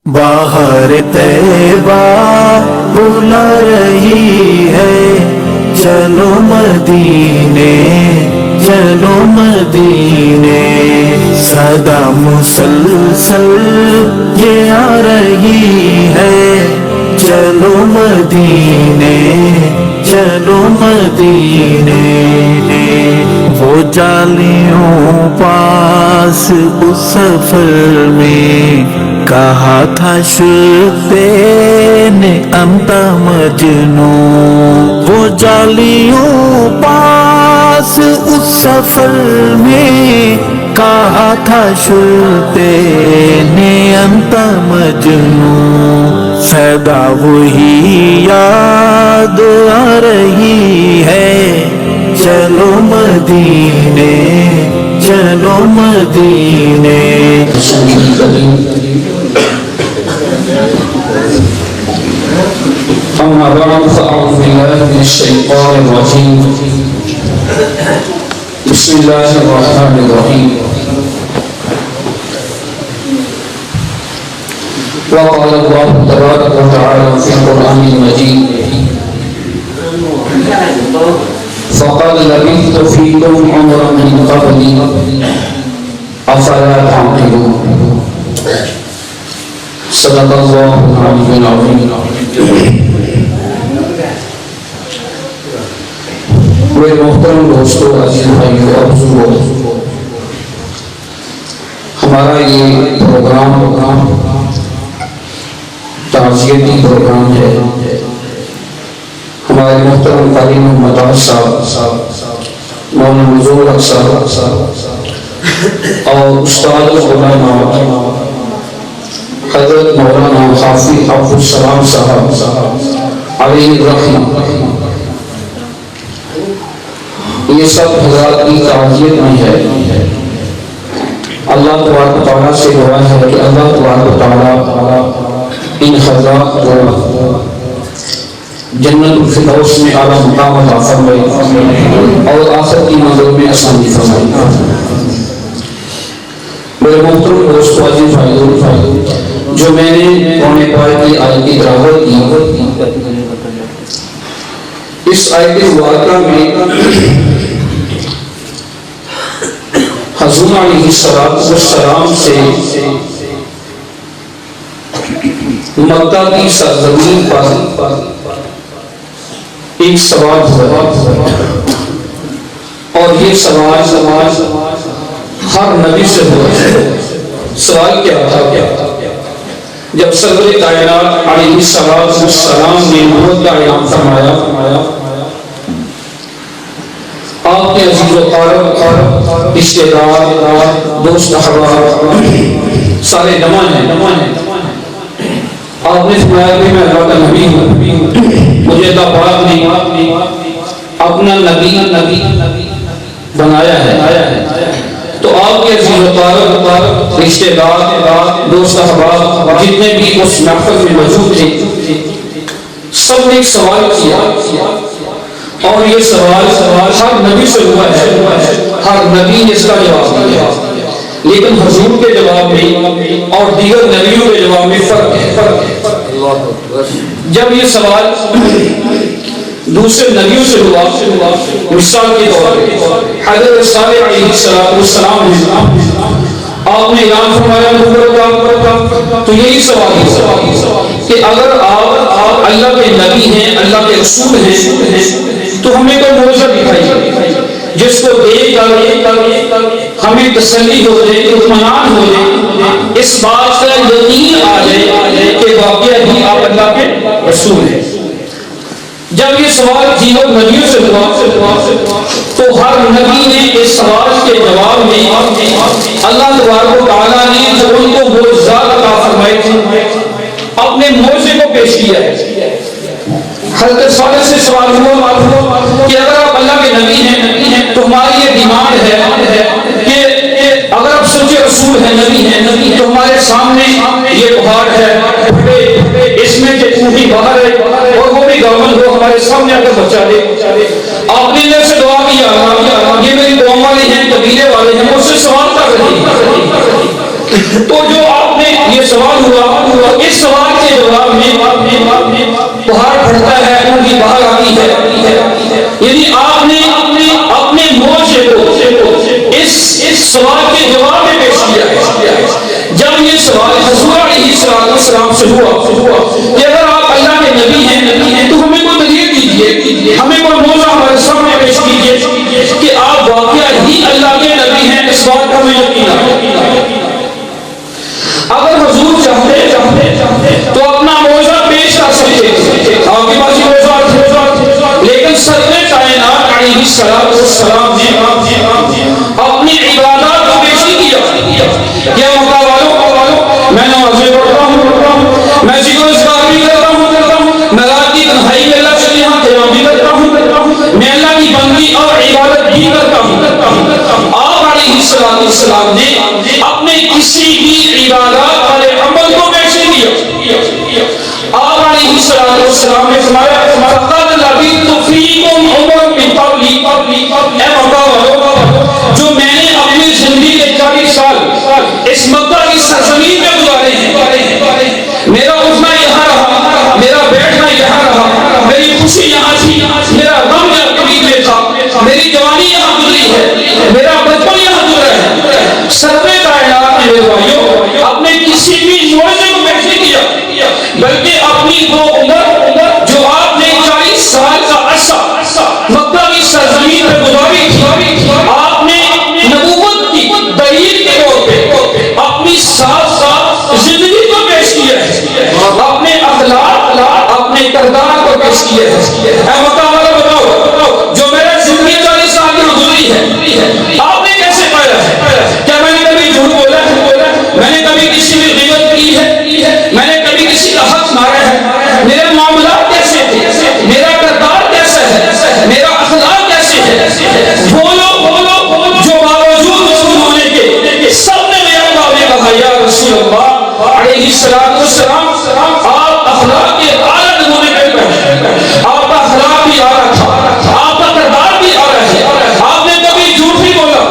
باہر طیبہ بلا رہی ہے، چلو مدینے چلو مدینے، صدا مسلسل یہ آ رہی ہے، چلو مدینے چلو مدینے۔ وہ جالیوں پاس اس سفر میں کہا تھا شبین انت مجنون، وہ جالیوں پاس اس سفر میں کہا تھا شبین انت مجنون، صدا وہی یاد آ رہی ہے، چلو مدینے چلو مدینے۔ أما بعد فأعوذ بالله من الشيطان الرجيم، بسم الله الرحمن الرحيم۔ وقال الله تبارك وتعالى في القرآن المجيد، فقد لبثت فيكم عمرا من قبلي أفلا تعقلون، صدق الله العلي العظيم۔ میرے محترم دوستو، عزیز بھائیو اور بزرگو، ہمارا یہ پروگرام تعزیتی پروگرام ہے۔ ہمارے محترم قاری محمد صاحب، مولانا نزول حق صاحب اور استاد علماء حضرت مولانا حافظ عبدالسلام صاحب علیہ الرحمہ، یہ سب حضرات کی تعزیت میں ہے۔ اللہ تبارک و تعالیٰ سے دعا ہے کہ اللہ تبارک و تعالیٰ ان حضرات کو جنت الفردوس میں اعلیٰ مقام عطا فرمائے اور آخرت کی منزل میں آسانی فرمائے۔ میرے محترم دوستو، عزیز بھائیو، جو میں نے قرآن پاک کی آیت کی تلاوت کی، اس آیت مبارکہ میں حضور علیہ السلام سے مکہ کی سرزمین پر ایک سوال ہوا، اور یہ سوال ہر نبی سے ہوا۔ سوال کیا تھا؟ جب سرور کائنات علیہ السلام نے نبوت کا اعلان فرمایا، آپ کے عزیز و اقارب، رشتے دار، دوست احباب سارے جمع ہیں۔ آپ نے فرمایا کہ میں اللہ کا نبی ہوں، مجھے اللہ پاک نے اپنا نبی بنایا ہے۔ تو آپ کے عزیز و اقارب، رشتے دار، دوست احباب جتنے بھی اس محفل میں موجود تھے، سب نے ایک سوال کیا، اور یہ سوال ہر نبی سے ہوا ہے، ہر نبی نے اس کا جواب دیا، لیکن حضور کے جواب میں اور دیگر نبیوں کے جواب میں فرق ہے۔ جب یہ سوال دوسرے نبیوں سے ہوا، مثال کے طور پہ حضرت صالح علیہ السلام نے آپ نے اعلان فرمایا نبوت کا، تو یہی سوال ہے کہ اگر آپ اللہ کے نبی ہیں، اللہ کے رسول ہیں، تو ہمیں کوئی معجزہ دکھائیے جس کو دیکھ کر ہمیں تسلی ہو جائے، اطمینان ہو جائے، اس بات کا یقین آ جائے کہ واقعہ ہی آپ اللہ کے رسول ہیں۔ جب یہ سوال دیگر نبیوں سے ہوا، تو ہر نبی نے اس سوال کے جواب میں اللہ تبارک و تعالیٰ نے جو ان کو معجزات عطا فرمائے تھے، اپنے معجزے کو پیش کیا ہے۔ حضرت صالح سے سوال ہوا کہ اگر آپ اللہ کے نبی ہیں تو ہماری یہ ڈیمانڈ ہے کہ اگر آپ سچے رسول ہیں، نبی ہیں، تو ہمارے سامنے یہ پہاڑ ہے، اس میں کہ تو ہی باہر ہے، اور وہ بھی گورنمنٹ ہو ہمارے سامنے آ کر بچا دے۔ آپ نے اللہ سے دعا کیا، یہ میری قوم والے ہیں، قبیلے والے ہیں، مجھ سے سوال کر رہے ہیں۔ تو جو آپ نے یہ سوال ہوا تو اس سوال کے جواب میں پہاڑ پھٹتا ہے، انگلی باہر آتی ہے، یعنی آپ نے اپنے معجزے کو اس سوال کے جواب میں پیش کیا ہے۔ جب یہ سوال حضور علیہ السلام سے ہوا کہ اگر آپ اللہ کے نبی ہیں تو ہمیں کوئی دلیل دیجیے، ہمیں کوئی معجزہ ہمارے سامنے پیش کیجیے کہ آپ واقعہ ہی اللہ کے نبی ہیں، اس بات کا ہمیں یقین ہے۔ اگر حضور چاہتے تو اپنا معجزہ پیش کر سکتے تھے، آپ کے پاس معجزہ تھا، لیکن سرور کائنات علیہ السلام نے اپنی عبادات کو پیش نہیں کیا۔ کیا مکہ والوں، میں نمازیں پڑھتا ہوں، میں ذکر اذکار بھی کرتا ہوں، میں رات کی تنہائی میں اللہ کے یہاں قیام بھی کرتا ہوں، میں اللہ کی بندگی اور عبادت بھی کرتا ہوں۔ آپ علیہ السلام نے اپنے کسی بھی عبادات والے عمل کو پیش نہیں کیا۔ آپ علیہ السلام نے فرمایا فقد لبثت فیکم عمرا من قبلی، اے مکہ والوں، جو میں نے اپنی زندگی کے 40 سال اس مکہ کی سرزمین میں گزارے ہیں، میرا اٹھنا یہاں رہا، میرا بیٹھنا یہاں رہا، میری خوشی یہاں تھی، میرا غم یہاں قریب میں تھا، میری جوانی یہاں گزری ہے، میرا بچپن یہاں گزرا ہے۔ سرور کائنات نے میرے بھائیوں اپنے کسی بھی معجزے کو پیش نہیں کیا، بلکہ اپنی وہ عمر جو آپ نے 40 سال کا عرصہ مکہ کی سرزمین میں گزاری تھی، آپ نے نبوت کی دلیل کے طور پہ اپنی ساتھ زندگی کو پیش کیا ہے، اپنے اخلاق، اپنے کردار کو پیش کیا ہے۔ اے مکہ والوں بتاؤ، جو میرا زندگی 40 سال کی گزری ہے، آپ نے کیسے پایا ہے؟ کیا میں نے کبھی جھوٹ بولا ہے؟ میں نے کبھی کسی کی غیبت کی ہے؟ میں نے کبھی کسی کا حق مارا ہے؟ میرے معاملات کیسے تھے؟ میرا کردار کیسا ہے؟ میرا اخلاق کیسے ہے؟ وہ لوگ جو باوجود رسول ہونے کے سب نے میرا کہا کہا یا رسول اللہ علیہ السلام، آپ اخلاق کے اعلیٰ نمونے پہ، آپ کا اخلاق بھی اعلیٰ تھا، آپ کا کردار بھی اعلیٰ ہے، آپ نے کبھی جھوٹ نہیں بولا،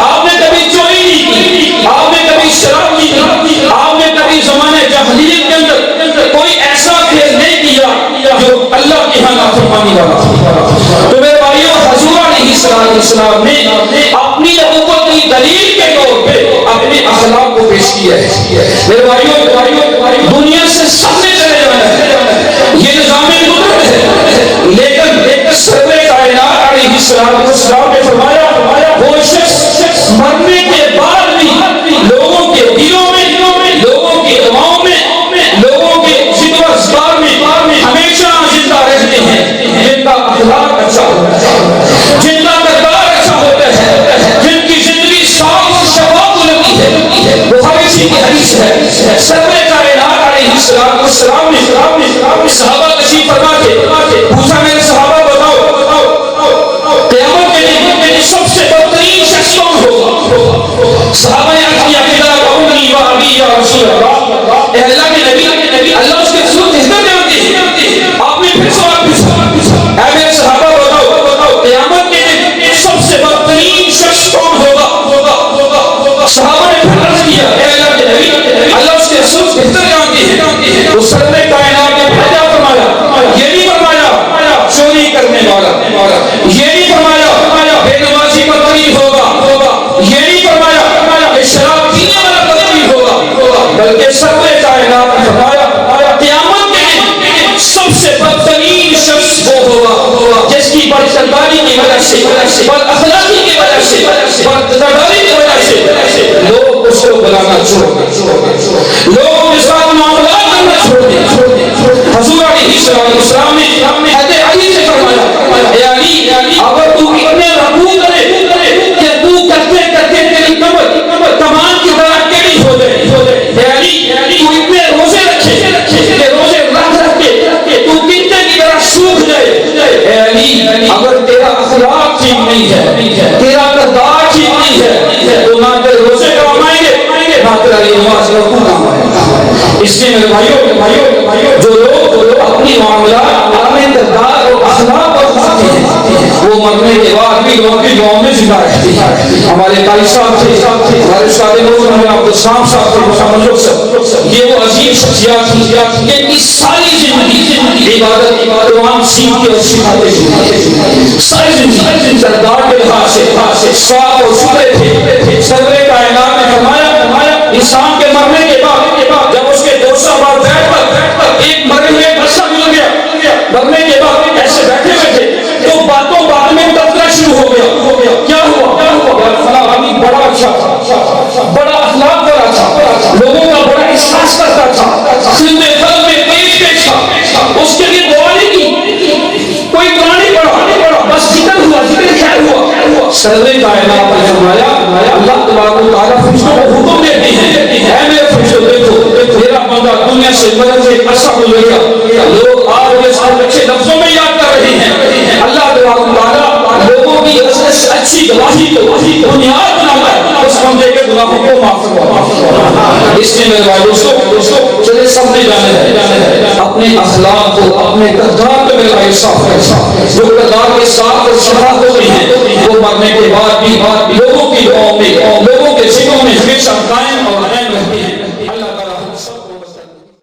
آپ نے کبھی چوری نہیں کی، آپ نے کبھی شراب نہیں کی، آپ نے کبھی زمانے جاہلیت کے اندر کوئی ایسا کھیل نہیں کیا جو اللہ کی ہاں نافرمانی والا تھا۔ تو میرے بھائیوں، حضور علیہ السلام نے اپنی نبوت کی دلیل کے طور پہ اپنے اخلاق کو پیش کیا ہے۔ میرے بھائیوں، دنیا سے سب نے چلے جانا ہے، یہ نظام قدرت ہے، لیکن سرور کائنات علیہ السلام نے فرمایا وہ شخص مرنے کے بعد بھی لوگوں کے دلوں میں، لوگوں کی دعاؤں میں، لوگوں کے ذکر و اذکار میں ہمیشہ زندہ رہتے ہیں، جن کا اخلاق اچھا ہوتا ہے، جن کا کردار اچھا ہوتا ہے، جن کی زندگی صاف شفاف لگتی ہے۔ بخاری کی حدیث ہے، سرور کائنات علیہ السلام نے صحابہ تشریف فرما کے پوچھا، میرے صحابہ بتاؤ قیامت کے دن سب سے بدترین شخص کون ہوگا؟ صحابہ نے عرض کیا کہ ابی و ابی یا رسول اللہ، اے اللہ کے نبی، اللہ اس کے رسول بہتر جانتے ہیں۔ آپ نے پھر سوال پوچھا، اے میرے صحابہ بتاؤ قیامت کے دن سب سے بدترین شخص کون ہوگا؟ صحابہ نے پھر عرض کیا، اے اللہ کے نبی، اللہ اس کے رسول بہتر جانتے ہیں۔ تو سرور کائنات نے کیا فرمایا؟ یہ نہیں فرمایا چوری کرنے والا، یہ نہیں فرمایا بے نمازی پر قریب ہوگا، یہ نہیں فرمایا کہ شراب پینے والا پر قریب ہوگا، بلکہ سرور کائنات نے فرمایا قیامت کے دن سب سے بدترین شخص وہ ہوگا جس کی بدکرداری کی وجہ سے، بد اخلاقی کی وجہ سے، بدکرداری کی وجہ سے لوگ اس کو بلانا چھوڑ دیں، لوگ اس کا معاملات کرنا چھوڑ دیں۔ حضور علیہ السلام نے حضرت علی سے فرمایا، اے علی، اگر تو اتنے رکوع کرے کہ تو کرتے کرتے تیری کمر کمان کی طرح ٹیڑھی ہو جائے، اے علی تو اتنے روزے رکھے کہ روزے رکھ کے تو کتنے کی طرح سوکھ جائے، اے علی اگر تیرا اخلاق ٹھیک نہیں ہے، تیرا کردار ٹھیک نہیں ہے، تو نہ تیرے روزے کام آئیں گے، نہ تیرا نماز رکوع کام آئے گا۔ اس لیے میرے بھائیوں، جو لوگ اپنی معاملات، اپنے کردار اور اخلاق کو کھاتے ہیں، وہ مرنے کے بعد بھی لوگوں کی دعاؤں میں زندہ رہتے ہیں۔ ہمارے قاری صاحب تھے، ہمارے استاد مولانا عبدالسلام صاحب تھے، یہ وہ عظیم شخصیات تھی کہ ان کی ساری زندگی عبادت قرآن سیکھ کے اور سکھاتے تھے. ساری زندگی کردار کے لحاظ سے صاف اور ستھرے تھے. سرور کائنات نے فرمایا انسان کے مرنے کے بعد جب اس کے 200 بار بیٹھ کر ایک مرے ہوئے بچہ مل گیا, مرنے کے بعد ایسے بیٹھے ہوئے تھے تو باتوں میں تذکرہ شروع ہو گیا. کیا ہوا؟ فلاں آدمی بڑا اچھا تھا, بڑا اخلاق والا تھا, لوگوں کا بڑا احساس کرتا تھا, خدمت خلق میں پیش تھا, اس کے لیے دعا نہیں کی, کوئی قرآن نہیں پڑھا, بس ذکر ہوا, ذکر خیر ہوا. سرور کائنات نے فرمایا اللہ تبارک و تعالیٰ فرشتوں کو حکم دیتے ہیں, اے میرے فرشتوں دیکھو میرا بندہ دنیا سے مرنے سے عرصہ گزر گیا, لوگ آج کے ساتھ اچھے لفظوں میں یاد کر رہے ہیں. اللہ تبارک و تعالیٰ لوگوں کی اچھی گواہی کو بنیاد بناتا ہے اس بندے کے گناہوں کو معاف کرواتا. اس لیے میرے بھائی دوستو چلے سب نے جانے ہیں اپنے اخلاق کو, اپنے کردار کو میرے بھائی صاف کریں. جو کردار کے ساتھ اور صفات ہوتی ہیں وہ مرنے کے بعد بھی لوگوں کی دعاؤں میں, لوگوں کے ذکروں میں ہمیشہ